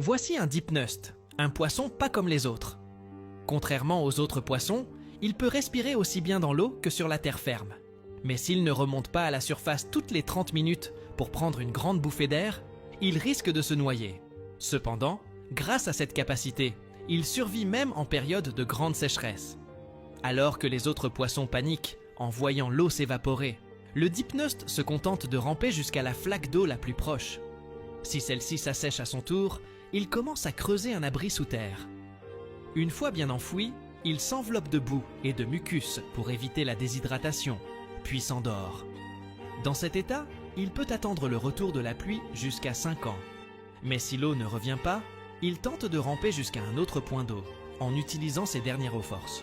Voici un dipneust, un poisson pas comme les autres. Contrairement aux autres poissons, il peut respirer aussi bien dans l'eau que sur la terre ferme. Mais s'il ne remonte pas à la surface toutes les 30 minutes pour prendre une grande bouffée d'air, il risque de se noyer. Cependant, grâce à cette capacité, il survit même en période de grande sécheresse. Alors que les autres poissons paniquent en voyant l'eau s'évaporer, le dipneust se contente de ramper jusqu'à la flaque d'eau la plus proche. Si celle-ci s'assèche à son tour, il commence à creuser un abri sous terre. Une fois bien enfoui, il s'enveloppe de boue et de mucus pour éviter la déshydratation, puis s'endort. Dans cet état, il peut attendre le retour de la pluie jusqu'à 5 ans. Mais si l'eau ne revient pas, il tente de ramper jusqu'à un autre point d'eau, en utilisant ses dernières eaux-forces.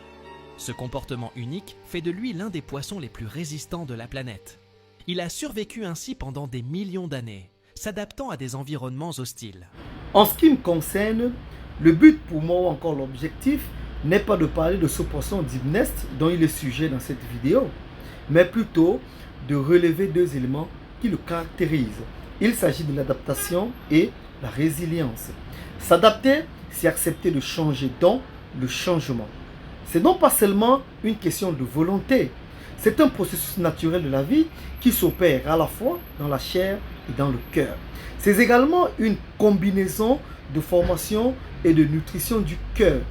Ce comportement unique fait de lui l'un des poissons les plus résistants de la planète. Il a survécu ainsi pendant des millions d'années, s'adaptant à des environnements hostiles. En ce qui me concerne, le but pour moi ou encore l'objectif n'est pas de parler de ce poisson dipneust dont il est sujet dans cette vidéo, mais plutôt de relever deux éléments qui le caractérisent. Il s'agit de l'adaptation et la résilience. S'adapter, c'est accepter de changer dans le changement. C'est donc pas seulement une question de volonté, c'est un processus naturel de la vie qui s'opère à la fois dans la chair et dans le cœur. C'est également une combinaison de formation et de nutrition du cœur.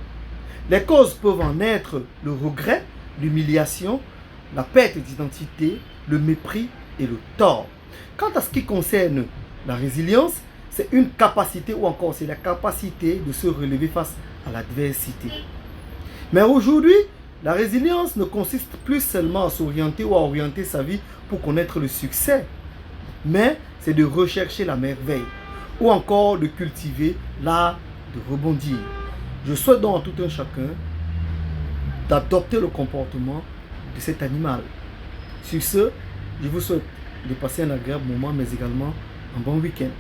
Les causes peuvent en être le regret, l'humiliation, la perte d'identité, le mépris et le tort. Quant à ce qui concerne la résilience, c'est une capacité ou encore c'est la capacité de se relever face à l'adversité. Mais aujourd'hui, la résilience ne consiste plus seulement à s'orienter ou à orienter sa vie pour connaître le succès, mais c'est de rechercher la merveille ou encore de cultiver l'art de rebondir. Je souhaite donc à tout un chacun d'adopter le comportement de cet animal. Sur ce, je vous souhaite de passer un agréable moment, mais également un bon week-end.